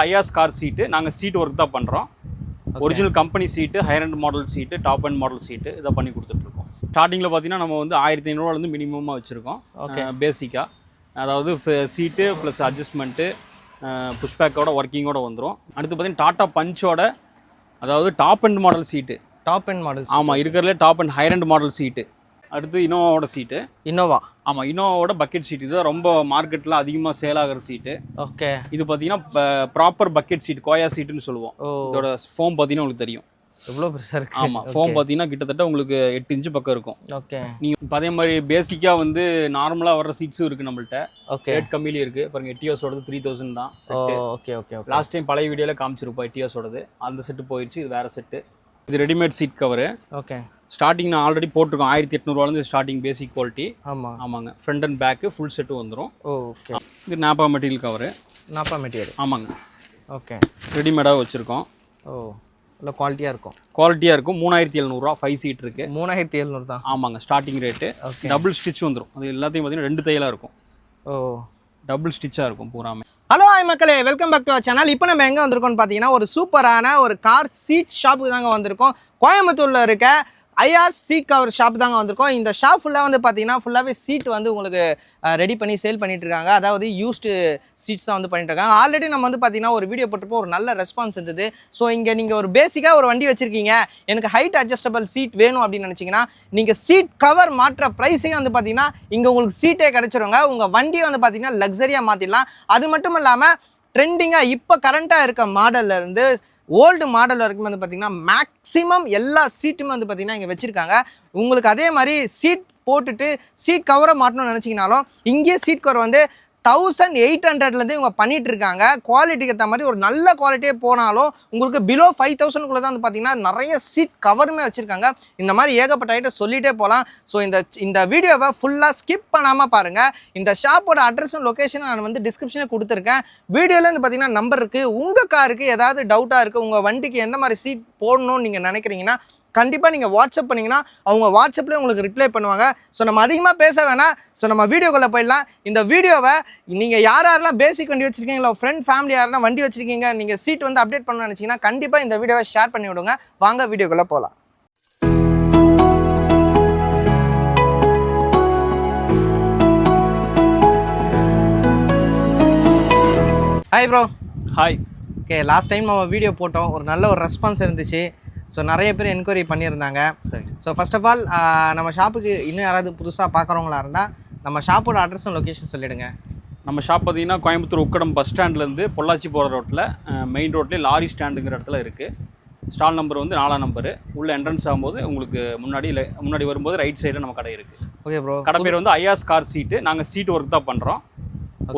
Ayaz car சீட்டு நாங்கள் seat work தான் பண்ணுறோம். Original company seat, higher end model seat, top end model seat இதை பண்ணி கொடுத்துட்ருக்கோம். ஸ்டார்டிங்கில் பார்த்தீங்கன்னா நம்ம வந்து 1500 மினிமமாக வச்சுருக்கோம். ஓகே, பேசிக்காக அதாவது சீட்டு ப்ளஸ் அட்ஜஸ்ட்மெண்ட்டு புஷ்பேக்கோட ஒர்க்கிங்கோட வந்துடும். அடுத்து பார்த்தீங்கன்னா டாட்டா பஞ்சோட அதாவது top end model seat. Top end model? ஆமாம், இருக்கிறதுலே top end higher end model seat. அடுத்து இனோவாவோட சீட்டு. இனோவா? ஆமாம், இனோவாவோட பக்கெட் சீட். இதுதான் ரொம்ப மார்க்கெட்டில் அதிகமாக சேல் ஆகிற சீட்டு. ஓகே, இது பார்த்தீங்கன்னா ப்ராப்பர் பக்கெட் சீட், கோயா சீட்டுன்னு சொல்லுவோம். இதோட ஃபோம் பார்த்தீங்கன்னா உங்களுக்கு தெரியும் எவ்வளோ பெருசாக இருக்குது. ஆமாம், ஃபோம் பார்த்தீங்கன்னா கிட்டத்தட்ட உங்களுக்கு 8 இன்ச்சு பக்கம் இருக்கும். ஓகே, நீங்கள் இப்போ அதே மாதிரி பேசிக்காக வந்து நார்மலாக வர்ற சீட்ஸும் இருக்குது நம்மள்ட்ட. ஓகே, ரேட் கம்மியிலே இருக்குது. பாருங்க, எட்டியோஸோடது 3000 தான். Okay okay. லாஸ்ட் டைம் பழைய வீடியோவில் காமிச்சிருப்போம் எட்டியோஸோடது. அந்த செட்டு போயிடுச்சு, இது வேறு செட்டு. இது readymade seat cover. Okay, starting நான் ஆல்ரெடி போட்டிருக்கோம். 1800 ஸ்டார்டிங் பேசிக் குவாலிட்டி. ஆமாம் ஆமாங்க, front and back full set வந்துடும். ஓகே, இது nappa material cover. Nappa material? ஆமாங்க. ஓகே, ரெடிமேடாக வச்சுருக்கோம். ஓ, இல்லை குவாலிட்டியாக இருக்கும்? குவாலிட்டியாக இருக்கும். 3700 5 சீட் இருக்குது. 3700 தான்? ஆமாங்க, ஸ்டார்டிங் ரேட்டு. டபுள் ஸ்டிச் வந்துடும். அது எல்லாத்தையும் பார்த்தீங்கன்னா 2 தையலாக இருக்கும். ஓ, டபுள் ஸ்டிச்சாக இருக்கும் பூராமே. ஹலோ ஹாய் மக்களே, welcome back to our channel. இப்போ நம்ம எங்கே வந்திருக்கோம்னு பார்த்தீங்கன்னா ஒரு சூப்பரான ஒரு கார் சீட் ஷாப்புக்கு தாங்க வந்திருக்கோம். கோயம்புத்தூரில் இருக்க ஐயாஸ் சீட் கவர் ஷாப் தாங்க வந்திருக்கோம். இந்த ஷாப் ஃபுல்லாக வந்து பார்த்தீங்கன்னா ஃபுல்லாகவே சீட் வந்து உங்களுக்கு ரெடி பண்ணி சேல் பண்ணிட்டு இருக்காங்க. அதாவது யூஸ்டு சீட்ஸ் தான் வந்து பண்ணிட்டு இருக்காங்க. ஆல்ரெடி நம்ம வந்து பார்த்தீங்கன்னா ஒரு வீடியோ போட்டுப்போ ஒரு நல்ல ரெஸ்பான்ஸ் இருந்தது. ஸோ இங்கே நீங்கள் ஒரு பேசிக்காக ஒரு வண்டி வச்சுருக்கீங்க, எனக்கு ஹைட் அட்ஜஸ்டபிள் சீட் வேணும் அப்படின்னு நினச்சிங்கன்னா நீங்கள் சீட் கவர் மாற்ற ப்ரைஸிங்கே வந்து பார்த்தீங்கன்னா இங்கே உங்களுக்கு சீட்டே கிடச்சிருங்க. உங்கள் வண்டியை வந்து பார்த்தீங்கன்னா லக்ஸரியாக மாற்றிடலாம். அது மட்டும் இல்லாமல் ட்ரெண்டிங்காக இப்போ கரண்ட்டாக இருக்க மாடல்லேருந்து ஓல்டு மாடல் வரைக்கும் வந்து பார்த்திங்கன்னா மேக்ஸிமம் எல்லா சீட்டுமே வந்து பார்த்திங்கன்னா இங்கே வச்சுருக்காங்க. உங்களுக்கு அதே மாதிரி சீட் போட்டுட்டு சீட் கவரை மாட்டணும்னு நினச்சிங்கனாலும் இங்கேயே சீட் கவர் வந்து 1800 இவங்க பண்ணிட்டு இருக்காங்க. குவாலிட்டிக்கு ஏற்ற மாதிரி ஒரு நல்ல குவாலிட்டியே போனாலும் உங்களுக்கு பிலோ 5000 தான் வந்து பார்த்தீங்கன்னா நிறைய சீட் கவருமே வச்சுருக்காங்க. இந்த மாதிரி ஏகப்பட்ட ஐட்டம் சொல்லிகிட்டே போகலாம். ஸோ இந்த வீடியோவை ஃபுல்லாக ஸ்கிப் பண்ணாமல் பாருங்கள். இந்த ஷாப்போட அட்ரஸும் லொக்கேஷனும் நான் வந்து டிஸ்கிரிப்ஷனில் கொடுத்துருக்கேன். வீடியோவில் வந்து பார்த்தீங்கன்னா நம்பர் இருக்குது. உங்கள் காருக்கு ஏதாவது டவுட்டாக இருக்குது, உங்கள் வண்டிக்கு எந்த மாதிரி சீட் போடணும்னு நீங்கள் நினைக்கிறீங்கன்னா கண்டிப்பாக நீங்கள் வாட்ஸ்அப் பண்ணிங்கன்னா அவங்க வாட்ஸ்அப்லேயே உங்களுக்கு ரிப்ளை பண்ணுவாங்க. ஸோ நம்ம அதிகமாக பேச வேணாம். ஸோ நம்ம வீடியோக்குள்ளே போயிடலாம். இந்த வீடியோவை நீங்கள் யாரெல்லாம் பேசிக் வண்டி வச்சுருக்கீங்களோ, ஃப்ரெண்ட் ஃபேமிலி யாரெல்லாம் வண்டி வச்சுருக்கீங்க, நீங்கள் சீட் வந்து அப்டேட் பண்ணணும்னு நினச்சிங்கன்னா கண்டிப்பாக இந்த வீடியோவை ஷேர் பண்ணி விடுங்க. வாங்க வீடியோக்குள்ளே போகலாம். Hi bro. Hi. Okay, last time நம்ம வீடியோ போட்டோம், ஒரு நல்ல ஒரு ரெஸ்பான்ஸ் இருந்துச்சு. ஸோ நிறைய பேர் என்கொயரி பண்ணியிருந்தாங்க. சரி. ஸோ ஃபர்ஸ்ட் ஆஃப் ஆல் நம்ம ஷாப்புக்கு இன்னும் யாராவது புதுசாக பார்க்குறவங்களா இருந்தால் நம்ம ஷாப்போட அட்ரஸும் லொக்கேஷன் சொல்லிவிடுங்க. நம்ம ஷாப் பார்த்தீங்கன்னா கோயம்புத்தூர் உக்கடம் பஸ் ஸ்டாண்ட்லேருந்து பொள்ளாச்சி போகிற ரோட்டில் மெயின் ரோட்லேயே லாரி ஸ்டாண்டுங்கிற இடத்துல இருக்குது. ஸ்டால் நம்பர் வந்து 4ஆம் நம்பரு. உள்ள என்ட்ரன்ஸ் ஆகும்போது உங்களுக்கு முன்னாடி வரும்போது ரைட் சைடில் நம்ம கடை இருக்குது. Okay bro. கடை பேர் வந்து ஐயாஸ் கார் சீட்டு. நாங்கள் சீட் ஒர்க் தான் பண்ணுறோம்.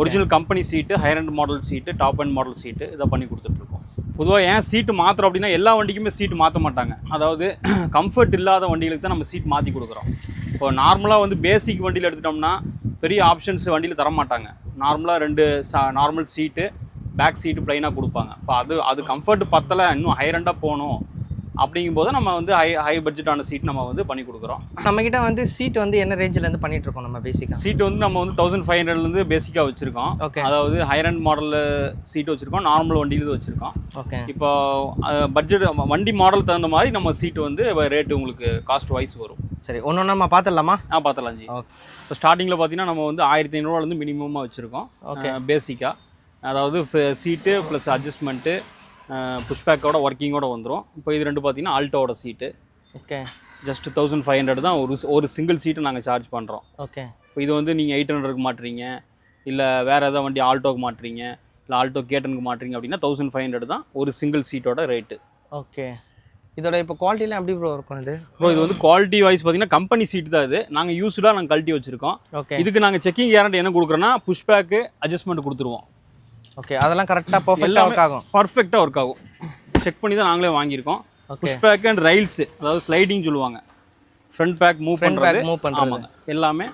Original company seat, higher end model seat, top end model seat இதை பண்ணி கொடுத்துட்ருக்கோம். பொதுவாக ஏன் சீட்டு மாற்றுறோம் அப்படின்னா எல்லா வண்டிக்குமே சீட்டு மாற்ற மாட்டாங்க. அதாவது கம்ஃபர்ட் இல்லாத வண்டிகளுக்கு தான் நம்ம சீட் மாற்றி கொடுக்குறோம். இப்போ நார்மலாக வந்து பேசிக் வண்டியில் எடுத்துட்டோம்னா பெரிய ஆப்ஷன்ஸ் வண்டியில் தர மாட்டாங்க. நார்மலாக 2 நார்மல் சீட்டு, பேக் சீட்டு ப்ளைனாக கொடுப்பாங்க. இப்போ அது கம்ஃபர்ட் பத்தலை, இன்னும் ஹையரண்டாக போகணும் அப்படிங்கும்போது நம்ம வந்து ஹை பட்ஜெட்டான சீட் நம்ம வந்து பண்ணி கொடுக்குறோம். நம்மக்கிட்ட வந்து சீட் வந்து என்ன ரேஞ்சிலேருந்து பண்ணிட்டு இருக்கோம் நம்ம பேசிக்காக? சீட் வந்து நம்ம வந்து 1500 பேசிக்காக வச்சுருக்கோம். ஓகே, அதாவது ஹையர் அண்ட் மாடலில் சீட் வச்சுருக்கோம், நார்மல் வண்டியில வச்சுருக்கோம். ஓகே. இப்போ பட்ஜெட் வண்டி மாடல் தகுந்த மாதிரி நம்ம சீட்டு வந்து ரேட்டு உங்களுக்கு காஸ்ட் வைஸ் வரும். சரி, ஒன்று நம்ம பார்த்துடலாமா? பார்த்துலாம் ஜி. ஓகே. இப்போ ஸ்டார்டிங்கில் பார்த்தீங்கன்னா நம்ம வந்து 1500 மினிமமாக வச்சுருக்கோம். ஓகே, பேசிக்காக அதாவது சீட்டு ப்ளஸ் அட்ஜஸ்ட்மெண்ட்டு புஷ்பேக்கோட ஒர்க்கிங்கோட வந்துடும். இப்போ இது ரெண்டு பார்த்தீங்கன்னா ஆல்டோட சீட்டு. ஓகே, ஜஸ்ட் 1500 தான் ஒரு சிங்கிள் சீட்டு நாங்கள் சார்ஜ் பண்ணுறோம். ஓகே. இப்போ இது வந்து நீங்கள் 800க்கு மாட்டுறீங்க, இல்லை வேறு எதாவது வண்டி ஆல்டோக்கு மாட்டுறீங்க, இல்லை ஆல்டோ கேட்டனுக்கு மாட்டுறீங்க அப்படின்னா 1500 தான் ஒரு சிங்கிள் சீட்டோட ரேட்டு. ஓகே. இதோட இப்போ குவாலிட்டிலாம் எப்படி ப்ரோ இருக்கும்? இது வந்து குவாலிட்டி வைஸ் பார்த்தீங்கன்னா கம்பெனி சீட்டு தான். இது நாங்கள் யூஸ்டாக நாங்கள் கழட்டி வச்சுருக்கோம். ஓகே. இதுக்கு நாங்கள் செக்கிங் கேரண்டி என்ன கொடுக்குறோன்னா புஷ்பேக்கு அட்ஜஸ்ட்மெண்ட் கொடுத்துருவோம். ஓகே, அதெல்லாம் கரெக்டாக பர்ஃபெக்டாக ஒர்க் ஆகும்? பர்ஃபெக்டாக ஒர்க் ஆகும். செக் பண்ணி தான் நாங்களே வாங்கியிருக்கோம். புஷ்பேக் அண்ட் ரைல்ஸு, அதாவது ஸ்லைடிங் சொல்லுவாங்க, ஃப்ரண்ட் பேக் மூவ் பண்ணுறது. ஆமாங்க, எல்லாமே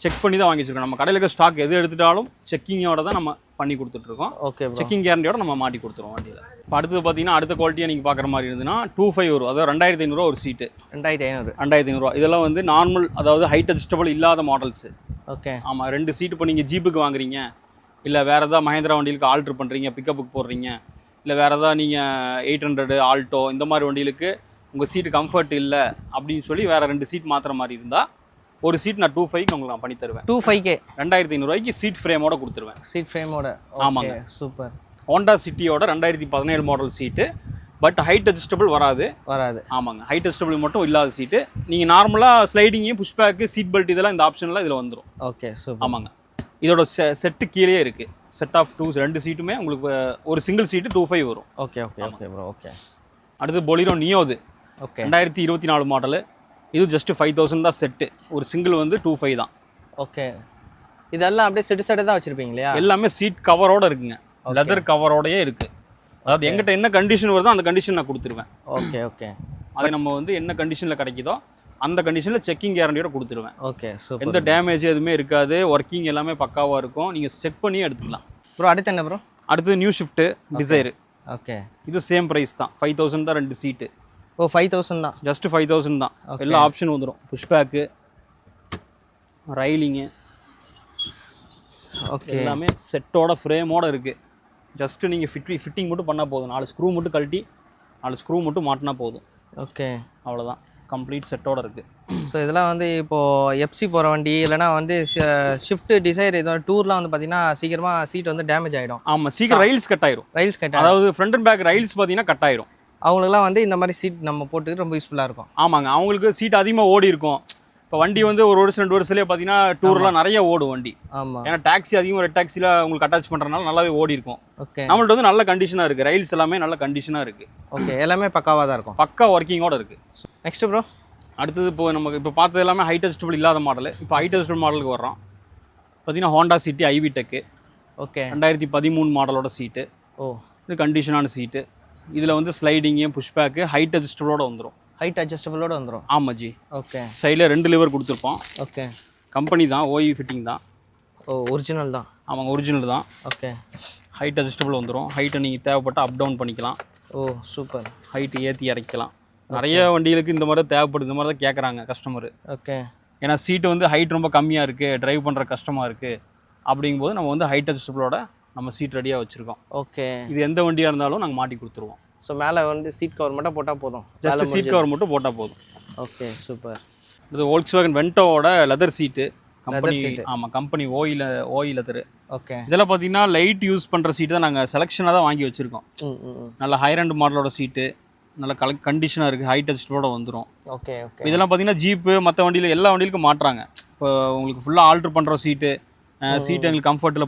செக் பண்ணி தான் வாங்கி வச்சுருக்கோம். நம்ம கடையில் இருக்க ஸ்டாக் எது எடுத்துட்டாலும் செக்கிங்கோட தான் நம்ம பண்ணி கொடுத்துட்ருக்கோம். ஓகே, செக்கிங் கேரண்டியோட நம்ம மாட்டி கொடுத்துருவோம் வண்டியில். இப்போ அடுத்தது பார்த்தீங்கன்னா அடுத்த குவாலிட்டியாக நீங்கள் பார்க்குற மாதிரி இருந்ததுன்னா 25 வரும். அதாவது 2500 ஒரு சீட்டு. 2500. இதெல்லாம் வந்து நார்மல், அதாவது ஹைட் அட்ஜஸ்டபிள் இல்லாத மாடல்ஸு. ஓகே. ஆமாம், 2 சீட்டு. இப்போ நீங்கள் ஜீப்புக்கு வாங்குறீங்க, இல்லை வேறு ஏதாவது மஹேந்திரா வண்டிகளுக்கு ஆல்ட்ரு பண்ணுறீங்க, பிக்கப்புக்கு போடுறீங்க, இல்லை வேறு ஏதாவது நீங்கள் 800 ஆல்டோ இந்த மாதிரி வண்டிகளுக்கு உங்கள் சீட்டு கம்ஃபர்ட் இல்லை அப்படின்னு சொல்லி வேறு 2 சீட் மாற்றுற மாதிரி இருந்தால் ஒரு சீட் நான் 2.5க்கு உங்களுக்கு நான் பண்ணி தருவேன். 2.5K 2500 சீட் ஃப்ரேமோட கொடுத்துருவேன். சீட் ஃப்ரேமோட? ஆமாங்க. சூப்பர். ஹோண்டா சிட்டியோட 2017 model seat, but height adjustable வராது. ஆமாங்க, ஹைட் அட்ஜஸ்டபிள் மட்டும் இல்லாத சீட்டு. நீங்கள் நார்மலாக sliding, push back, seat belt இதெல்லாம் இந்த ஆப்ஷன்லாம் இதில் வந்துடும். Okay super. ஆமாங்க. இதோட செட்டு கீழே இருக்குது. செட் ஆஃப் 2 சீட்டுமே உங்களுக்கு ஒரு சிங்கிள் சீட்டு 2.5 வரும். Okay okay okay bro. Okay. அடுத்து பொலிரோ நியோது. ஓகே. 2024 மாடலு. இது ஜஸ்ட் 5000 தான் செட்டு. ஒரு சிங்கிள் வந்து 2.5 தான். ஓகே. இதெல்லாம் அப்படியே செட்டு தான் வச்சிருப்பீங்க இல்லையா? எல்லாமே சீட் கவரோட இருக்குங்க, லெதர் கவரோடயே இருக்கு. அதாவது எங்கிட்ட என்ன கண்டிஷன் வருதோ அந்த கண்டிஷன் நான் கொடுத்துருவேன். Okay okay. அதை நம்ம வந்து என்ன கண்டிஷனில் கிடைக்குதோ அந்த கண்டிஷனில் செக்கிங் கேரண்டியோட கொடுத்துருவேன். Okay super. எந்த டேமேஜ் எதுவுமே இருக்காது, ஒர்க்கிங் எல்லாமே பக்காவாக இருக்கும். நீங்கள் செக் பண்ணி எடுத்துக்கலாம். ப்ரோ அடுத்து என்ன ப்ரோ? அடுத்து நியூ ஷிஃப்ட்டு டிசைரு. ஓகே. இது சேம் ப்ரைஸ் தான், 5000 தான் 2 சீட்டு. ஓ 5000 தான்? ஜஸ்ட் 5000 தான். எல்லா ஆப்ஷன் வந்துடும். புஷ் பேக்கு, ரைலிங்கு, ஓகே, எல்லாமே செட்டோட ஃப்ரேமோட இருக்குது. ஜஸ்ட்டு நீங்கள் ஃபிட்டிங் மட்டும் பண்ணால் போதும். 4 ஸ்க்ரூ மட்டும் கழட்டி 4 ஸ்க்ரூ மட்டும் மாட்டினா போதும். ஓகே அவ்வளோதான், கம்ப்ளீட் செட்டோட இருக்குது. ஸோ இதெல்லாம் வந்து இப்போது எஃப்சி போகிற வண்டி இல்லைனா வந்து ஷிஃப்ட் டிசைர் இதோட டூர்லாம் வந்து பார்த்தீங்கன்னா சீக்கிரமாக சீட் வந்து டேமேஜ் ஆகிடும். ஆமாம், சீக்கிரம் ரைல்ஸ் கட் ஆயிரும். அதாவது ஃப்ரண்ட் அண்ட் பேக் ரைல்ஸ் பார்த்தீங்கன்னா கட் ஆயிரும். அவங்களுக்குலாம் வந்து இந்த மாதிரி சீட் நம்ம போட்டு ரொம்ப யூஸ்ஃபுல்லாக இருக்கும். ஆமாங்க, அவங்களுக்கு சீட் அதிகமாக ஓடி இருக்கும். இப்போ வண்டி வந்து ஒரு வருஷம் 2 வருஷத்துலேயே பார்த்தீங்கன்னா டூர்லாம் நிறைய ஓடும் வண்டி. ஆமாம், ஏன்னா டாக்ஸி அதிகமாக ரெட் டாக்ஸியில் உங்களுக்கு அட்டாச் பண்ணுறதுனால நல்லாவே ஓடி இருக்கும். ஓகே. நம்மள்ட்ட வந்து நல்ல கண்டிஷனாக இருக்குது, ரைல்ஸ் எல்லாமே நல்ல கண்டிஷனாக இருக்குது. ஓகே, எல்லாமே பக்காவாக தான் இருக்கும், பக்கா ஒர்க்கிங்கோட இருக்குது. நெக்ஸ்ட் ப்ரோ அடுத்தது இப்போ நமக்கு இப்போ பார்த்தது எல்லாமே ஹைட் அட்ஜஸ்டபிள் இல்லாத மாடல். இப்போ ஹைட் அட்ஜஸ்டபிள் மாடலுக்கு வர்றோம். பார்த்தீங்கன்னா Honda City IV tech. Okay. 2013 மாடலோட சீட்டு. ஓ, இது கண்டிஷனான சீட்டு. இதில் வந்து ஸ்லைடிங்கு, புஷ் பேக்கு, ஹைட் அட்ஜஸ்டபிளோட வந்துடும். ஹைட் அட்ஜஸ்டபிளோட வந்துடும்? ஆமாம் ஜி. ஓகே. சைடில் 2 லிவர் கொடுத்துருப்போம். ஓகே. கம்பெனி தான், ஓஇ ஃபிட்டிங் தான். ஓ, ஒரிஜினல் தான்? ஆமாங்க, ஒரிஜினல் தான். ஓகே. ஹைட் அட்ஜஸ்டபிள் வந்துடும். ஹைட்டை நீங்கள் தேவைப்பட்டால் அப் டவுன் பண்ணிக்கலாம். ஓ சூப்பர். ஹைட்டு ஏற்றி இறக்கலாம். நிறைய வண்டிகளுக்கு இந்த மாதிரி தான் தேவைப்படுது, இந்த மாதிரி தான் கேட்குறாங்க கஸ்டமரு. ஓகே. ஏன்னா சீட்டு வந்து ஹைட் ரொம்ப கம்மியாக இருக்குது, ட்ரைவ் பண்ணுற கஷ்டமாக இருக்குது. அப்படிங்கும்போது நம்ம வந்து ஹைட் அட்ஜஸ்டபிளோட நம்ம சீட் ரெடியாக வச்சுருக்கோம். ஓகே. இது எந்த வண்டியாக இருந்தாலும் நாங்கள் மாட்டி கொடுத்துருவோம். ஸோ மேலே வந்து சீட் கவர் மட்டும் போட்டால் போதும்? ஜஸ்ட் சீட் கவர் மட்டும் போட்டால் போதும். Okay super. இது வோல்க்ஸ்வேகன் வென்டோவோட லெதர் சீட்டு கம்பெனி. ஆமாம், கம்பெனி ஓஇ லெதரு. ஓகே. இதெல்லாம் பார்த்தீங்கன்னா லைட் யூஸ் பண்ணுற சீட்டு தான் நாங்கள் செலெக்ஷனாக தான் வாங்கி வச்சுருக்கோம். நல்ல ஹைரண்ட் மாடலோட சீட்டு, நல்ல கண்டிஷனாக இருக்குது, ஹைட் அட்ஜஸ்டோட வந்துடும். Okay okay. இதெல்லாம் பார்த்தீங்கன்னா ஜீப்பு மற்ற வண்டியில் எல்லா வண்டிகளுக்கும் மாட்டுறாங்க. இப்போ உங்களுக்கு ஃபுல்லாக ஆல்ட்ரு பண்ணுற சீட்டு எங்களுக்கு கம்ஃபர்ட்டில்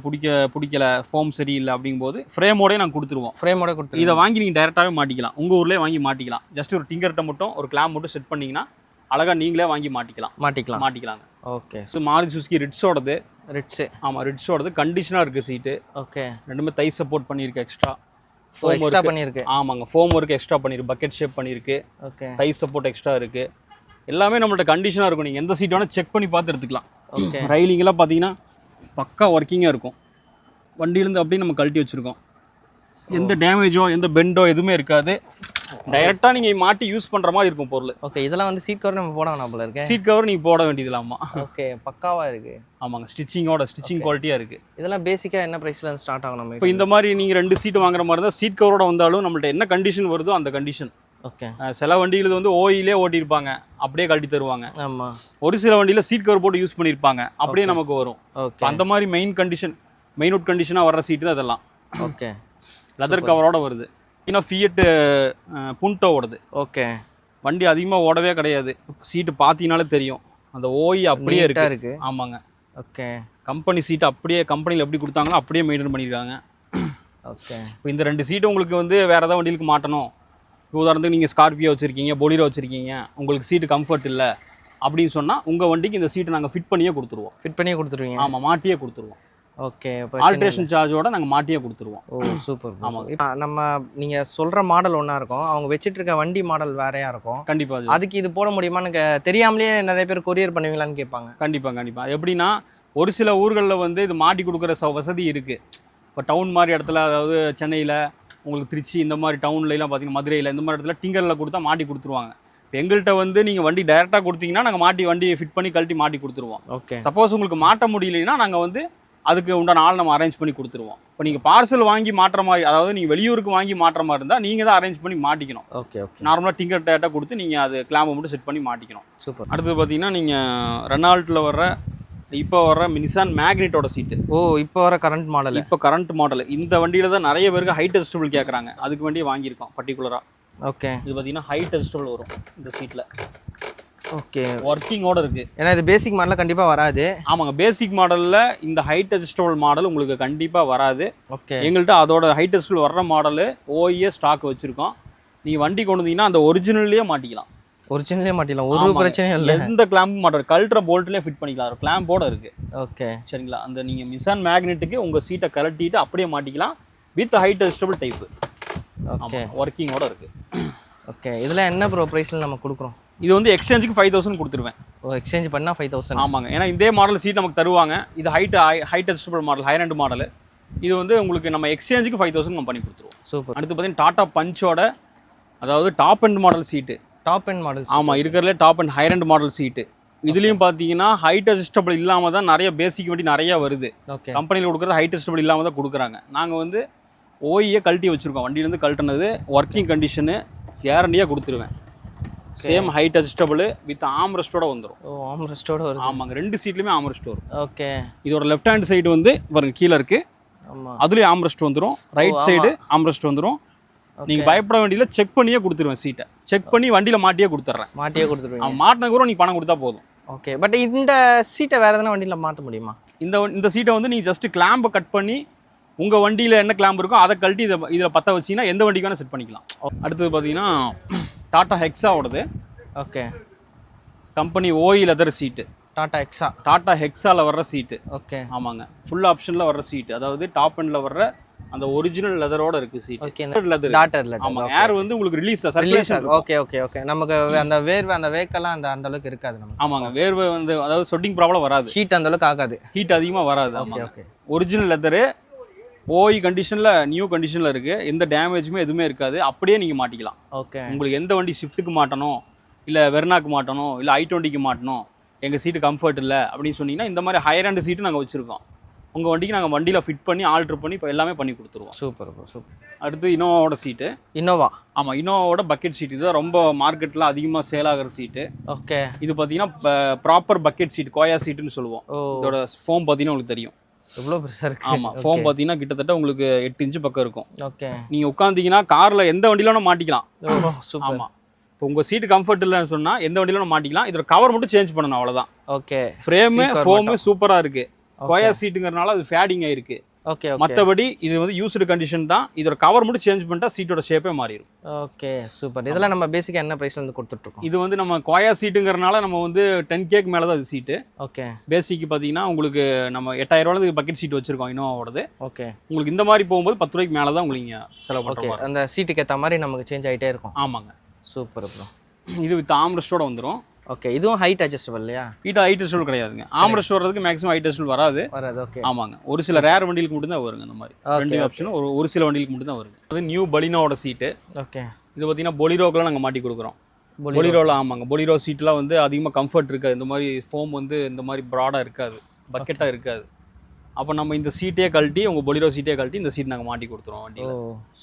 பிடிக்கல, ஃபோம் சரியில்லை அப்படிங்கும்போது ஃப்ரேமோடய நாங்கள் கொடுத்துருவோம். ஃப்ரேமோட கொடுத்து இதை வாங்கி நீங்கள் டேரெக்டாகவே மாட்டிக்கலாம். உங்கள் ஊர்லேயே வாங்கி மாட்டிக்கலாம். ஜஸ்ட் ஒரு டிங்கர்கிட்ட மட்டும் ஒரு கிளாம் மட்டும் செட் பண்ணிங்கன்னா அழகாக நீங்களே வாங்கி மாட்டிக்கலாங்க. ஓகே. ஸோ மாருதி சுசுகி ரிட்ஸோடது. ஆமாம், ரிட்ஸோடது கண்டிஷனாக இருக்குது சீட்டு. ஓகே. ரெண்டுமே தை சப்போர்ட் பண்ணியிருக்கு, எக்ஸ்ட்ரா பண்ணியிருக்கு. ஆமாங்க, ஃபோம் ஒர்க் எக்ஸ்ட்ரா பண்ணியிருக்கு, பக்கெட் ஷேப் பண்ணியிருக்கு. ஓகே. தை சப்போர்ட் எக்ஸ்ட்ரா இருக்குது. எல்லாமே நம்மள்ட்ட கண்டிஷனாக இருக்கும். நீங்கள் எந்த சீட் வேணால் செக் பண்ணி பார்த்து எடுத்துக்கலாம். ஓகே. ரைலிங்கெல்லாம் பார்த்தீங்கன்னா பக்கா ஒர்க்கிங்காக இருக்கும். வண்டியிலேருந்து அப்படியே நம்ம கழட்டி வச்சுருக்கோம். எந்த டேமேஜோ எந்த பெண்டோ எதுவுமே இருக்காது. டைரெக்டாக நீங்கள் மாட்டி யூஸ் பண்ணுற மாதிரி இருக்கும் பொருள். ஓகே. இதெல்லாம் வந்து சீட் கவர் நம்ம போட வேணாம் போல இருக்கு. சீட் கவர் நீங்கள் போட வேண்டியதில்லாமா? ஓகே, பக்காவாக இருக்குது. ஆமாங்க, ஸ்டிச்சிங் குவாலிட்டியாக இருக்குது. இதெல்லாம் பேசிக்காக என்ன ப்ரைஸில் ஸ்டார்ட் ஆகும்? நம்ம இப்போ இந்த மாதிரி நீங்கள் 2 சீட்டு வாங்குற மாதிரி இருந்தால் சீட் கவரோட வந்தாலும் நம்மள்ட்ட என்ன கண்டிஷன் வருதோ அந்த கண்டிஷன். ஓகே. சில வண்டிகள் வந்து ஓயிலே ஓட்டியிருப்பாங்க, அப்படியே கழட்டி தருவாங்க. ஆமாம். ஒரு சில வண்டியில் சீட் கவர் போட்டு யூஸ் பண்ணியிருப்பாங்க, அப்படியே நமக்கு வரும். ஓகே. அந்த மாதிரி மெயின் அவுட் கண்டிஷனாக வர்ற சீட்டு தான் இதெல்லாம். ஓகே. லெதர் கவரோட வருது. இன்னும் ஃபியட் புண்டோ ஓடுது. ஓகே. வண்டி அதிகமாக ஓடவே கிடையாது. சீட்டு பார்த்தீங்கனாலே தெரியும், அந்த ஓய் அப்படியே இருக்கு. ஆமாங்க. ஓகே. கம்பெனி சீட்டு அப்படியே கம்பெனியில் எப்படி கொடுத்தாங்களோ அப்படியே மெயின்டைன் பண்ணியிருக்காங்க. ஓகே. இப்போ இந்த 2 சீட்டு உங்களுக்கு வந்து வேறு ஏதாவது வண்டிகளுக்கு மாட்டணும். உதாரணத்துக்கு நீங்கள் ஸ்கார்பியோ வச்சுருக்கீங்க, பொலிரோ வச்சுருக்கீங்க, உங்களுக்கு சீட்டு கம்ஃபர்ட் இல்லை அப்படின்னு சொன்னால் உங்கள் வண்டிக்கு இந்த சீட்டை நாங்கள் ஃபிட் பண்ணியே கொடுத்துருவோம். ஆமாம், மாட்டியே கொடுத்துருவோம். ஓகே. ஆல்ட்ரேஷன் சார்ஜோட நாங்கள் மாட்டியே கொடுத்துருவோம். ஓ சூப்பர். ஆமாங்க. நம்ம நீங்கள் சொல்கிற மாடல் ஒன்றா இருக்கும், அவங்க வச்சுட்டு இருக்க வண்டி மாடல் வேறையாக இருக்கும். கண்டிப்பாக. அதுக்கு இது போட முடியுமான்னு தெரியாமலே நிறைய பேர் கொரியர் பண்ணுவீங்களான்னு கேட்பாங்க. கண்டிப்பாக. எப்படின்னா ஒரு சில ஊர்களில் வந்து இது மாட்டி கொடுக்குற வசதி இருக்குது. இப்போ டவுன் மாதிரி இடத்துல, அதாவது சென்னையில், உங்களுக்கு திருச்சி இந்த மாதிரி டவுன்லலாம் பார்த்தீங்கன்னா, மதுரையில் இந்த மாதிரி இடத்துல டிங்கரில் கொடுத்தா மாட்டி கொடுத்துருவாங்க. இப்போ எங்கள்கிட்ட வந்து நீங்கள் வண்டி டைரெக்டாக கொடுத்தீங்கன்னா நாங்கள் வண்டியை ஃபிட் பண்ணி கழட்டி மாட்டி கொடுத்துருவோம். ஓகே. சப்போஸ் உங்களுக்கு மாட்ட முடியலைன்னா நாங்கள் வந்து அதுக்கு உண்டான ஆள் நம்ம அரேஞ்ச் பண்ணி கொடுத்துருவோம். இப்போ நீங்கள் பார்சல் வாங்கி மாட்டுற மாதிரி, அதாவது நீங்கள் வெளியூருக்கு வாங்கி மாட்டுற மாதிரி இருந்தால் நீங்கள் தான் அரேஞ்ச் பண்ணி மாட்டிக்கணும். Okay okay. நார்மலாக டிங்கர் டேட்டா கொடுத்து நீங்கள் அது கிளாம்பை மட்டும் செட் பண்ணி மாட்டிக்கணும். சூப்பர். அடுத்தது பார்த்தீங்கன்னா நீங்கள் ரெனால்ட்டில் இப்போ வர்ற நிசான் மேக்னெட்டோட சீட்டு. ஓ, இப்போ வர கரண்ட் மாடல். இப்போ கரண்ட் மாடல் இந்த வண்டியில் தான் நிறைய பேருக்கு ஹைட் அட்ஜஸ்டபிள் கேட்குறாங்க. அதுக்கு வேண்டிய வாங்கியிருக்கோம் பர்டிகுலராக. ஓகே. இது பார்த்தீங்கன்னா ஹைட் அட்ஜஸ்டபிள் வரும் இந்த சீட்டில். ஓகே. ஒர்க்கிங்கோட இருக்குது. ஏன்னா இது பேசிக் மாடலில் கண்டிப்பாக வராது. ஆமாங்க, பேசிக் மாடலில் இந்த ஹைட் அட்ஜஸ்டபிள் மாடல் உங்களுக்கு கண்டிப்பாக வராது. ஓகே. எங்கள்கிட்ட அதோட ஹைட் அட்ஜஸ்டபிள் வர்ற மாடலு ஓஏ ஸ்டாக் வச்சுருக்கோம். நீங்கள் வண்டி கொண்டு வந்தீங்கன்னா அந்த ஒரிஜினல்லையே மாட்டிக்கலாம். ஒரிஜினலே மாட்டிக்கலாம், ஒரு பிரச்சனையும் இல்லை. எந்த கிளாம்பும் மாட்டோம், கல்ட்ர போல்ட்லேயே ஃபிட் பண்ணிக்கலாம். ஒரு கிளாம்போட இருக்குது. ஓகே சரிங்களா. அந்த நீங்கள் நிசான் மேக்னெட்டுக்கு உங்கள் சீட்டை கழட்டிட்டு அப்படியே மாட்டிக்கலாம் with height adjustable type. Okay. ஒர்க்கிங்கோட இருக்குது. ஓகே. இதில் என்ன ப்ரோ ப்ரைஸில் நம்ம கொடுக்குறோம்? இது வந்து எக்ஸ்சேஞ்சுக்கு 5000 கொடுத்துருவேன். ஓ, எக்ஸ்சேஞ்ச் பண்ணால் 5000. ஆமாங்க, ஏன்னா இதே மாடல் சீட் நமக்கு தருவாங்க. இது height adjustable model, higher end model. இது வந்து உங்களுக்கு நம்ம எக்ஸ்சேஞ்சுக்கு 5000 நம்ம பண்ணி கொடுத்துருவோம். சூப்பர். அடுத்து பார்த்தீங்கன்னா டாடா பஞ்சோட, அதாவது top end model seat. Top end model. ஆமாம், இருக்கிறதுலே top end higher end model seat. இதுலேயும் பார்த்தீங்கன்னா ஹைட் அட்ஜஸ்டபிள் இல்லாமல் தான் நிறைய பேசிக் வண்டி நிறையா வருது. ஓகே. கம்பெனியில் கொடுக்குறது ஹைட் அட்ஜஸ்டபிள் இல்லாமல் தான் கொடுக்குறாங்க. நாங்கள் வந்து ஓஇயே கழட்டி வச்சுருக்கோம். வண்டியிலேருந்து கழட்டினது ஒர்க்கிங் கண்டிஷனு கேரண்டியாக கொடுத்துருவேன். சேம் ஹைட் அட்ஜஸ்டபிள் வித் ஆம்ரெஸ்டோட வந்துடும். ஓ, ஆம்ரெஸ்டோட வரும். ஆமாங்க, 2 சீட்லையுமே ஆம்ரெஸ்ட் வரும். ஓகே. இதோட லெஃப்ட் ஹேண்ட் சைடு வந்து பாருங்க கீழே இருக்குது. ஆமாம், அதுலேயும் ஆம்ரெஸ்ட் வந்துடும். ரைட் சைடு ஆம்ரெஸ்ட் வந்துடும். நீங்கள் பயப்பட வேண்டியதில்லை, செக் பண்ணியே கொடுத்துருவேன். சீட்டை செக் பண்ணி வண்டியில் மாட்டியே கொடுத்துட்றேன். மாட்டியே கொடுத்துருவீங்க. மாட்டின கூட நீங்கள் பணம் கொடுத்தா போதும். ஓகே. பட் இந்த சீட்டை வேறு எதனா வண்டியில் மாற்ற முடியுமா? இந்த சீட்டை வந்து நீங்கள் ஜஸ்ட் கிளாம்பை கட் பண்ணி உங்கள் வண்டியில் என்ன கிளாம்பு இருக்கோ அதை கழட்டி இதில் பற்ற வச்சிங்கன்னா எந்த வண்டிக்கு வேணால் செட் பண்ணிக்கலாம். அடுத்தது பார்த்தீங்கன்னா டாடா ஹெக்ஸாவோடது. Okay. Company OE leather seat. Tata Hexa. Tata ஹெக்ஸாவில் வர்ற சீட்டு. ஓகே. ஆமாங்க, ஃபுல் ஆப்ஷனில் வர்ற சீட்டு. அதாவது டாப் எண்டில் வர்ற அந்த ஒரிஜினல் லெதரோட இருக்குது சீட். ஓகே. லெதர். டாட்டர் லெதர். ஆமாம், ஏர் வந்து உங்களுக்கு ரிலீஸ் ஆகும். Okay okay okay. நமக்கு அந்த வேர்வை அந்த வேக்கெல்லாம் அந்த அளவுக்கு இருக்காது நமக்கு. ஆமாங்க, வேர்வை வந்து அதாவது சொட்டிங் ப்ராப்ளம் வராது. ஹீட் அந்த அளவுக்கு ஆகாது. ஹீட் அதிகமாக வராது. Okay okay. Original leather OE கண்டிஷனில் நியூ கண்டிஷனில் இருக்குது. எந்த டேமேஜுமே எதுவுமே இருக்காது. அப்படியே நீங்கள் மாட்டிக்கலாம். ஓகே. உங்களுக்கு எந்த வண்டி ஷிஃப்ட்டுக்கு மாட்டணும், இல்லை வெர்னாக்கு மாட்டணும், இல்லை i20க்கு மாட்டணும், எங்கள் சீட்டு கம்ஃபர்ட் இல்லை அப்படின்னு சொன்னீங்கன்னா இந்த மாதிரி ஹையர் ஹேண்ட் சீட்டு நாங்கள் வச்சுருக்கோம். உங்கள் வண்டிக்கு நாங்கள் வண்டியில் ஃபிட் பண்ணி ஆல்ட்ரு பண்ணி இப்போ எல்லாமே பண்ணி கொடுத்துருவோம். Super super. அடுத்து இனோவாவோட சீட்டு. இனோவா. ஆமாம், இனோவாவோட பக்கெட் சீட். இதுதான் ரொம்ப மார்க்கெட்டில் அதிகமாக சேல் ஆகிற சீட்டு. ஓகே. இது பார்த்தீங்கன்னா ப்ராப்பர் பக்கெட் சீட், கோயா சீட்டுன்னு சொல்லுவோம். இதோட ஃபோம் பார்த்தீங்கன்னா உங்களுக்கு தெரியும் எவ்வளோ பெருசாக இருக்குது. ஆமாம், ஃபோம் பார்த்தீங்கன்னா கிட்டத்தட்ட உங்களுக்கு 8 இன்ச்சு பக்கம் இருக்கும். ஓகே. நீங்கள் உட்காந்தீங்கன்னா காரில் எந்த வண்டியில மாட்டிக்கலாம். ஓ, சூப்பர். ஆமாம், இப்போ உங்கள் சீட்டு கம்ஃபர்ட் இல்லைன்னு சொன்னால் எந்த வண்டியில மாட்டிக்கலாம். இதோட கவர் மட்டும் சேஞ்ச் பண்ணணும், அவ்வளோதான். ஓகே. ஃப்ரேமு ஃபோமு சூப்பராக இருக்குது. கோயா சீட்டுங்கிறனால அது ஃபேடிங் ஆயிருக்கு. ஓகே. மற்றபடி இது வந்து யூஸ்டு கண்டிஷன் தான். இதோட கவர் மட்டும் சேஞ்ச் பண்ணிட்டா சீட்டோட ஷேப்பே மாறிடும். Okay, super. இதெல்லாம் நம்ம பேசிக்காக என்ன ப்ரைஸ்ல இருந்து கொடுத்துட்ருக்கோம்? இது வந்து நம்ம கோயா சீட்டுங்கிறனால நம்ம வந்து 10Kக்கு மேலே தான் இது சீட்டு. ஓகே. பேசிக்கு பார்த்தீங்கன்னா உங்களுக்கு நம்ம 8000 பக்கெட் சீட் வச்சிருக்கோம் இனோவாவோடது. ஓகே. உங்களுக்கு இந்த மாதிரி போகும்போது 10 ரூபாய்க்கு மேலே தான் உங்களுக்கு நீங்கள் செலவு பண்ணுறோம். அந்த சீட்டுக்கு ஏற்ற மாதிரி நமக்கு சேஞ்ச் ஆகிட்டே இருக்கும். ஆமாங்க, சூப்பர் ப்ரோ. இது வித் ஆம்ரெஸ்டோட வந்துடும். ஓகே. இதுவும் ஹைட் அட்ஜஸ்டபிள் இல்லையா? ஹைட் அட்ஜஸ்டபிள் கிடையாதுங்க. ஆம்ரெஸ்ட் வர்றதுக்கு மேக்ஸிமம் ஹைட் அட்ஜஸ்டபிள் வராது. ஓகே. ஆமாங்க, ஒரு சில ரேர் வண்டிகளுக்கு மட்டும் தான் வருங்க. அந்த மாதிரி ரெண்டு ஆப்ஷனும் ஒரு சில வண்டிகளுக்கு மட்டும் தான் வருங்க. அது நியூ பலினோட சீட்டு. ஓகே. இது பார்த்தீங்கன்னா பொலிரோக்கெல்லாம் நாங்கள் மாட்டி கொடுக்குறோம். பொலிரோவில் ஆமாங்க, பொலிரோ சீட்லாம் வந்து அதிகமாக கம்ஃபர்ட் இருக்காது. இந்த மாதிரி ஃபோம் வந்து இந்த மாதிரி ப்ராடாக இருக்காது, பக்கெட்டாக இருக்காது. அப்போ நம்ம இந்த சீட்டே கழட்டி உங்கள் பொலிரோ சீட்டே கழட்டி இந்த சீட் நாங்கள் மாட்டி கொடுத்துருவோம் வண்டி. ஓ,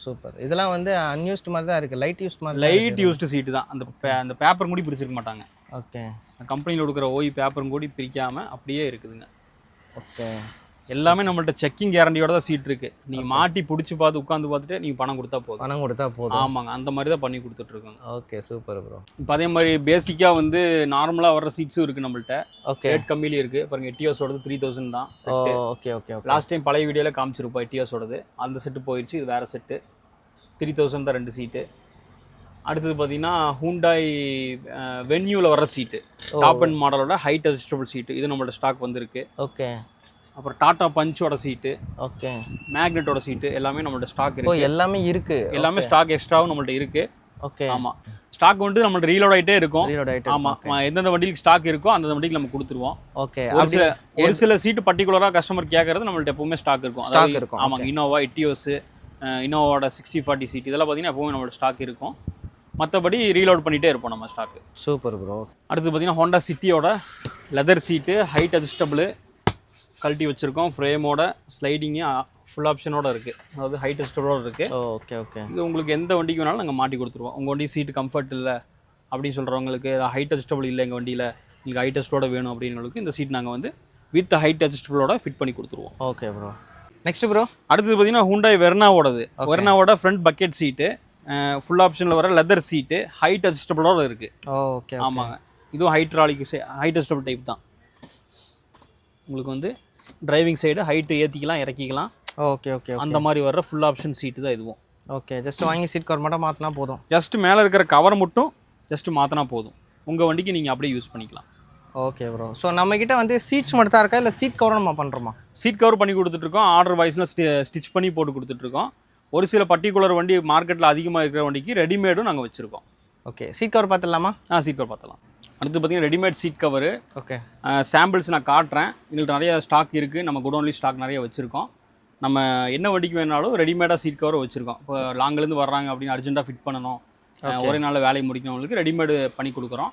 சூப்பர். இதெல்லாம் வந்து அன்யூஸ்டு மாதிரி தான் இருக்குது. லைட் யூஸ் மாதிரி. லைட் யூஸ்டு சீட்டு தான். அந்த பேப்பர் கூடி பிரிச்சிருக்க மாட்டாங்க. ஓகே. கம்பெனியில் கொடுக்குற ஓஇ பேப்பரும் கூடி பிரிக்காமல் அப்படியே இருக்குதுங்க. ஓகே. எல்லாமே நம்மள்ட்ட செக்கிங் கேரண்டியோட தான் சீட் இருக்குது. நீங்கள் மாட்டி பிடிச்சி பார்த்து உட்காந்து பார்த்துட்டு நீங்கள் பணம் கொடுத்தா போதும். ஆமாங்க, அந்த மாதிரி தான் பண்ணி கொடுத்துட்ருக்கோங்க. Okay, super bro. இப்போ அதே மாதிரி பேசிக்காக வந்து நார்மலாக வர்ற சீட்ஸும் இருக்குது நம்மள்ட்ட. ஓகே. ரேட் கம்மியில இருக்குது. பாருங்க, எட்டியோஸோடது 3000 தான். Okay okay. லாஸ்ட் டைம் பழைய வீடியோவில் காமிச்சிருப்போம் எட்டியோஸோடது. அந்த செட்டு போயிடுச்சு. இது வேறு செட்டு. 3000 தான் 2 சீட்டு. அடுத்தது பார்த்தீங்கன்னா ஹூண்டாய் வென்யூவில் வர்ற சீட்டு, டாப் அண்ட் மாடலோட ஹைட் அட்ஜஸ்டபிள் சீட்டு. இது நம்மளோட ஸ்டாக் வந்திருக்கு. ஓகே. அப்புறம் டாடா பஞ்சோட சீட்டு, ஓகே, மேக்னெட்டோட சீட்டு எல்லாமே நம்மள்ட்ட ஸ்டாக் இருக்கு. எல்லாமே இருக்கு. எல்லாமே ஸ்டாக் எக்ஸ்ட்ராவும் நம்மள்ட்ட இருக்கு. ஓகே. ஆமாம், ஸ்டாக் வந்து நம்மள்ட்ட ரீலோட் ஆகிட்டே இருக்கும். ஆமாம், எந்தெந்த வண்டிக்கு ஸ்டாக் இருக்கோ அந்த வண்டிக்கு நம்ம கொடுத்துருவோம். ஓகே. ஒரு சில சீட்டு பர்டிகுலராக கஸ்டமர் கேட்கறது நம்மள்ட்ட எப்பவுமே ஸ்டாக் இருக்கும். ஆமாங்க, இனோவா, எட்டியோஸ், இனோவாவோட 6040 சீட் இதெல்லாம் பார்த்தீங்கன்னா எப்பவுமே நம்மளோட ஸ்டாக் இருக்கும். மற்றபடி ரீலோட் பண்ணிகிட்டே இருப்போம் நம்ம ஸ்டாக்கு. Super bro. அடுத்து பார்த்தீங்கன்னா ஹோண்டா சிட்டியோட லெதர் சீட்டு, ஹைட் அட்ஜஸ்டபிள், கழட்டி வச்சுருக்கோம். ஃப்ரேமோட ஸ்லைடிங்கு ஃபுல் ஆப்ஷனோட இருக்குது, அதாவது ஹைட் அட்ஜஸ்டபுளோட இருக்குது. Okay okay. இது உங்களுக்கு எந்த வண்டிக்கு வேணாலும் நாங்கள் மாட்டி கொடுத்துருவோம். உங்கள் வண்டி சீட்டு கம்ஃபர்ட் இல்லை அப்படின்னு சொல்கிறவங்களுக்கு, ஹைட் அட்ஜஸ்டபுள் இல்லை எங்கள் வண்டியில், உங்களுக்கு ஹைட் அட்ஜஸ்டோட வேணும் அப்படிங்களுக்கு இந்த சீட் நாங்கள் வந்து வித் ஹைட் அட்ஜஸ்டபுளோட ஃபிட் பண்ணி கொடுத்துருவோம். Okay bro. நெக்ஸ்ட் ப்ரோ, அடுத்தது பார்த்தீங்கன்னா ஹூண்டாய் வெர்னாவோடது. வெர்னாவோட ஃப்ரண்ட் பக்கெட் சீட்டு, ஃபுல் ஆப்ஷனில் வர லெதர் சீட்டு, ஹைட் அட்ஜஸ்டபுளோட இருக்குது. ஓகே. ஆமாங்க, இதுவும் ஹைட் அட்ஜஸ்டபுள் டைப் தான். உங்களுக்கு வந்து டிரைவிங் சைடு ஹைட்டு ஏற்றிக்கலாம் இறக்கிக்கலாம். Okay okay. அந்த மாதிரி வர்ற ஃபுல் ஆப்ஷன் சீட்டு தான் இதுவும். ஓகே, ஜஸ்ட் வாங்கி சீட் கவர் மட்டும் மாற்றினா போதும். ஜஸ்ட் மேலே இருக்கிற கவர் மட்டும் ஜஸ்ட் மாற்றினா போதும், உங்கள் வண்டிக்கு நீங்கள் அப்படியே யூஸ் பண்ணிக்கலாம். Okay bro. ஸோ நம்மக்கிட்ட வந்து சீட்ஸ் மட்டும் தான் இருக்கா, இல்லை சீட் கவரும் நம்ம பண்ணுறோமா? சீட் கவர் பண்ணி கொடுத்துட்ருக்கோம். ஆர்டர் வைஸில் ஸ்டிச் பண்ணி போட்டு கொடுத்துட்ருக்கோம். ஒரு சில பர்டிகுலர் வண்டி மார்க்கெட்டில் அதிகமாக இருக்கிற வண்டிக்கு ரெடிமேடும் நாங்கள் வச்சுருக்கோம். ஓகே, சீட் கவர் பார்த்துடலாமா? சீட் கவர் பார்த்தலாம். அடுத்து பார்த்தீங்கன்னா readymade seat cover. Okay, samples நான் காட்டுறேன். எங்கள்கிட்ட நிறைய ஸ்டாக் இருக்குது, நம்ம குடோன்லேயும் ஸ்டாக் நிறைய வச்சுருக்கோம். நம்ம என்ன வண்டிக்கு வேணாலும் ரெடிமேடாக சீட் கவர் வச்சுருக்கோம். இப்போ லாங்கிலேருந்து வர்றாங்க அப்படின்னு அர்ஜென்ட்டாக ஃபிட் பண்ணணும், ஒரே நாளில் வேலையை முடிக்கணுங்களுக்கு ரெடிமேடு பண்ணி கொடுக்குறோம்.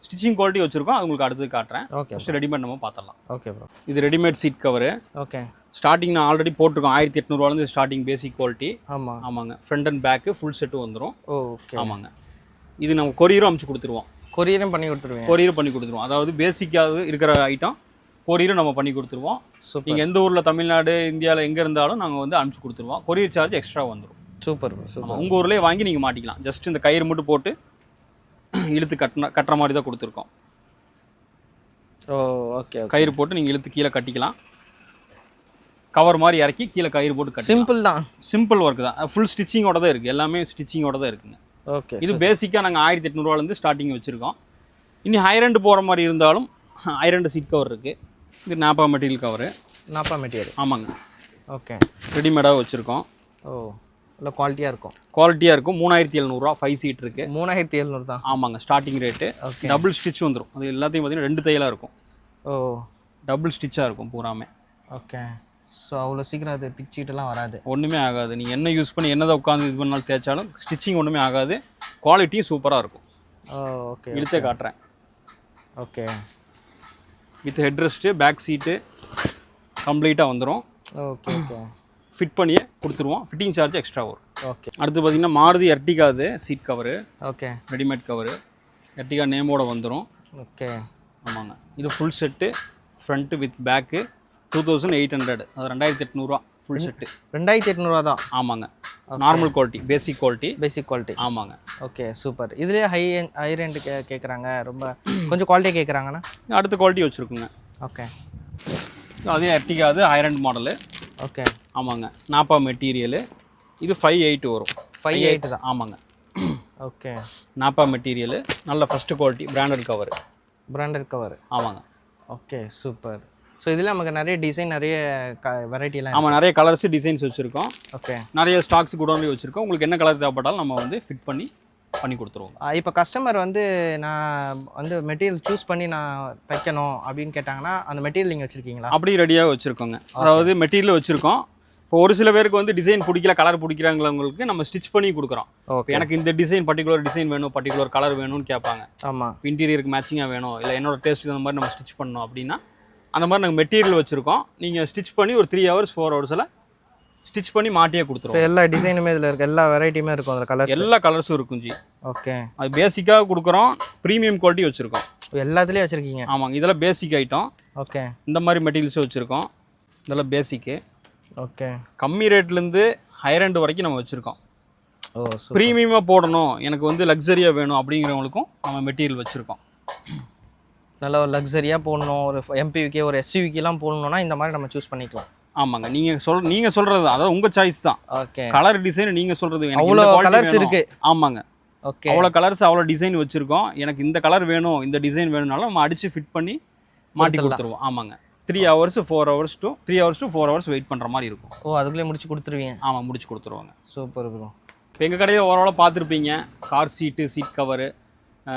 ஸ்டிச்சிங் குவாலிட்டி வச்சுருக்கோம், அது உங்களுக்கு அடுத்து காட்டுறேன். ஓகே, ஃபஸ்ட்டு ரெடிமேட் நம்ம பார்த்துடலாம். Okay bro. இது readymade seat cover. Okay, starting நான் ஆல்ரெடி போட்டிருக்கோம். 1800 ஸ்டார்டிங் பேசிக் குவாலிட்டி. ஆமாம் ஆமாங்க, front and back full set வந்துடும். ஓகே. ஆமாங்க, இது நம்ம கொரியரும் அமுச்சு கொடுத்துருவோம். கொரியரும் பண்ணி கொடுத்துருவீங்க? கொரியர் பண்ணி கொடுத்துருவோம். அதாவது பேசிக்காக இருக்கிற ஐட்டம் கொரியரும் நம்ம பண்ணி கொடுத்துருவோம். நீங்கள் எந்த ஊரில் தமிழ்நாடு இந்தியாவில் எங்கே இருந்தாலும் நாங்கள் வந்து அனுப்பிச்சு கொடுத்துருவோம். கொரியர் சார்ஜ் எக்ஸ்ட்ரா வந்துடும். Super super. உங்கள் ஊர்லேயே வாங்கி நீங்கள் மாட்டிக்கலாம். ஜஸ்ட் இந்த கயிறு மட்டும் போட்டு இழுத்து கட்டுற மாதிரி தான் கொடுத்துருக்கோம். ஓகே, கயிறு போட்டு நீங்கள் இழுத்து கீழே கட்டிக்கலாம். கவர் மாதிரி இறக்கி கீழே கயிறு போட்டு கட்டி. சிம்பிள் தான், சிம்பிள் ஒர்க் தான். ஃபுல் ஸ்டிச்சிங்கோட தான் இருக்குது, எல்லாமே ஸ்டிச்சிங்கோட தான் இருக்குங்க. ஓகே. இது பேசிக்காக நாங்கள் 1800 ஸ்டார்டிங் வச்சுருக்கோம். இனி ஹைரண்டு போகிற மாதிரி இருந்தாலும் ஹைரண்டு சீட் கவர் இருக்குது. இது nappa material cover. Nappa material? ஆமாங்க. ஓகே, ரெடிமேடாக வச்சுருக்கோம். இல்லை குவாலிட்டியாக இருக்கும்? குவாலிட்டியாக இருக்கும். 3700 5 சீட் இருக்குது. 3700 தான்? ஆமாங்க, ஸ்டார்டிங் ரேட்டு. டபுள் ஸ்டிச் வந்துடும். அது எல்லாத்தையும் பார்த்தீங்கன்னா 2 தையலாக இருக்கும். டபுள் ஸ்டிச்சாக இருக்கும் பூராமே. ஓகே. ஸோ அவ்வளோ சீக்கிரம் அது பிச்சுக்கிட்டுலாம் வராது? ஒன்றுமே ஆகாது. நீங்கள் என்ன யூஸ் பண்ணி என்னதை உட்காந்து இது பண்ணாலும் தேய்ச்சாலும் ஸ்டிச்சிங் ஒன்றுமே ஆகாது. குவாலிட்டியும் சூப்பராக இருக்கும். ஓகே, இழுத்தே காட்டுறேன். Okay. With head rest back seat கம்ப்ளீட்டாக வந்துடும். Okay okay. ஃபிட் பண்ணியே கொடுத்துருவோம். ஃபிட்டிங் சார்ஜ் எக்ஸ்ட்ரா வரும். ஓகே. அடுத்து பார்த்தீங்கன்னா மாருதி எர்டிகா. அது seat cover. Okay, readymade cover. Ertiga நேமோட வந்துடும். ஓகே. ஆமாங்க, இது full set front with back 2800. அது 2800 ஃபுல் செட்டு. 2800 தான்? ஆமாங்க, நார்மல் குவாலிட்டி, பேசிக் குவாலிட்டி. ஆமாங்க. Okay, super. இதுலேயே ஹை ரெண்டு கேட்குறாங்க, ரொம்ப கொஞ்சம் குவாலிட்டி கேட்குறாங்கண்ணா? அடுத்த குவாலிட்டி வச்சுருக்குங்க. ஓகே. அதே எர்டிகா, அது ஹைரண்ட் மாடலு. ஓகே. ஆமாங்க, நாப்பா மெட்டீரியலு. இது 58 வரும். 58 தான்? ஆமாங்க. ஓகே. நாப்பா மெட்டீரியலு, நல்ல first quality, branded cover. Branded cover? ஆமாங்க. Okay, super. ஸோ இதில் நமக்கு நிறைய டிசைன், நிறைய வெரைட்டிலாம்? ஆமாம், நிறைய கலர்ஸ் டிசைன்ஸ் வச்சுருக்கோம். ஓகே. நிறைய ஸ்டாக்ஸ் குடோன்லேயே வச்சுருக்கோம். உங்களுக்கு என்ன கலர் தேவைப்பட்டாலும் நம்ம வந்து ஃபிட் பண்ணி கொடுத்துருவோம். இப்போ கஸ்டமர் வந்து நான் வந்து மெட்டீரியல் சூஸ் பண்ணி நான் தைக்கணும் அப்படின்னு கேட்டாங்கன்னா அந்த மெட்டீரியல் நீங்கள் வச்சுருக்கீங்களா? அப்படி ரெடியாக வச்சுருக்கோங்க. அதாவது மெட்டீரியல் வச்சுருக்கோம். இப்போ ஒரு சில பேருக்கு வந்து டிசைன் பிடிக்கல, கலர் பிடிக்கிறாங்களுக்கு நம்ம ஸ்டிச் பண்ணி கொடுக்குறோம். இப்போ எனக்கு இந்த டிசைன் பர்டிகுலர் டிசைன் வேணும், பர்டிகுலர் கலர் வேணும்னு கேட்பாங்க. ஆமாம். இன்டீரியருக்கு மேட்சிங்காக வேணும், இல்லை என்னோட டேஸ்ட்டுக்கு அந்த மாதிரி நம்ம ஸ்டிச் பண்ணணும் அப்படின்னா அந்த மாதிரி நாங்கள் மெட்டீரியல் வச்சுருக்கோம். நீங்கள் ஸ்டிச் பண்ணி ஒரு 3 hours 4 hours ஸ்டிச் பண்ணி மாட்டியே கொடுத்துருவோம். எல்லா டிசைனுமே இதில் இருக்குது, எல்லா வெரைட்டியுமே இருக்கும் அதில், கலர்ஸ் எல்லா கலர்ஸும் இருக்கும் ஜி. ஓகே. அது பேசிக்காக கொடுக்குறோம். ப்ரீமியம் குவாலிட்டி வச்சுருக்கோம். எல்லாத்துலேயும் வச்சுருக்கீங்க? ஆமாங்க, இதெல்லாம் பேசிக் ஐட்டம். ஓகே. இந்த மாதிரி மெட்டீரியல்ஸும் வச்சுருக்கோம். இதெல்லாம் பேசிக்கு. ஓகே. கம்மி ரேட்லேருந்து ஹைரண்ட் வரைக்கும் நம்ம வச்சுருக்கோம். ஓ, ப்ரீமியமாக போடணும், எனக்கு வந்து லக்ஸரியாக வேணும் அப்படிங்கிறவங்களுக்கும் நம்ம மெட்டீரியல் வச்சுருக்கோம். நல்ல ஒரு லக்ஸரியாக போடணும், ஒரு எம்பிவிக்கே ஒரு எஸ்யூவிக்கெலாம் போடணுன்னா இந்த மாதிரி நம்ம சூஸ் பண்ணிக்கலாம். ஆமாங்க, நீங்கள் சொல்கிறது அதாவது உங்கள் சாய்ஸ் தான். ஓகே. கலர் டிசைன் நீங்கள் சொல்கிறது. அவ்வளோ கலர்ஸ் இருக்குது? ஆமாங்க. ஓகே. அவ்வளோ கலர்ஸ், அவ்வளோ டிசைன் வச்சுருக்கோம். எனக்கு இந்த கலர் வேணும், இந்த டிசைன் வேணும்னாலும் நம்ம அடித்து ஃபிட் பண்ணி மாட்டி கொடுத்துருவோம். ஆமாங்க, 3 hours 4 hours to 3 hours to 4 hours wait பண்ணுற மாதிரி இருக்கும். ஓ, அதுக்குள்ளே முடிச்சு கொடுத்துருவீங்க? ஆமாம், முடிச்சு கொடுத்துருவாங்க. Super bro. இப்போ எங்கள் கடையில் ஓரளவு பார்த்துருப்பீங்க. கார் சீட்டு, சீட் கவரு,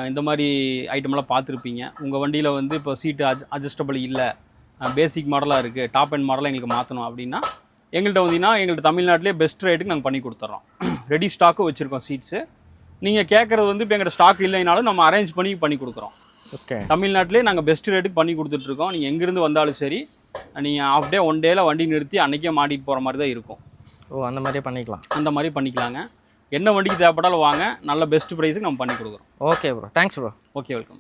இந்த மாதிரி ஐட்டமெல்லாம் பார்த்துருப்பீங்க. உங்கள் வண்டியில் வந்து இப்போ சீட்டு அட்ஜஸ்டபிள் இல்லை, பேசிக் மாடலாக இருக்குது, டாப் அண்ட் மாடலாக எங்களுக்கு மாற்றணும் அப்படின்னா எங்கள்கிட்ட வந்தீங்கன்னா எங்கள்கிட்ட தமிழ்நாட்டிலே பெஸ்ட் ரேட்டுக்கு நாங்கள் பண்ணி கொடுத்துட்றோம். ரெடி ஸ்டாக்கும் வச்சுருக்கோம் சீட்ஸு. நீங்கள் கேட்குறது வந்து இப்போ எங்கள்கிட்ட ஸ்டாக் இல்லைனாலும் நம்ம அரேஞ்ச் பண்ணி கொடுக்குறோம். ஓகே. தமிழ்நாட்டிலே நாங்கள் பெஸ்ட் ரேட்டுக்கு பண்ணி கொடுத்துட்ருக்கோம். நீங்கள் எங்கேருந்து வந்தாலும் சரி, நீங்கள் ஆஃப் டே 1 டேயில் வண்டி நிறுத்தி அன்றைக்கே மாட்டிட்டு போகிற மாதிரி தான் இருக்கும். ஓ அந்த மாதிரியே பண்ணிக்கலாம். அந்த மாதிரி பண்ணிக்கலாங்க. என்ன வண்டிக்கு தேவைப்பட்டாலும் வாங்க, நல்ல பெஸ்ட் ப்ரைஸுக்கு நம்ம பண்ணி கொடுக்குறோம். Okay bro, thanks bro. Okay, welcome.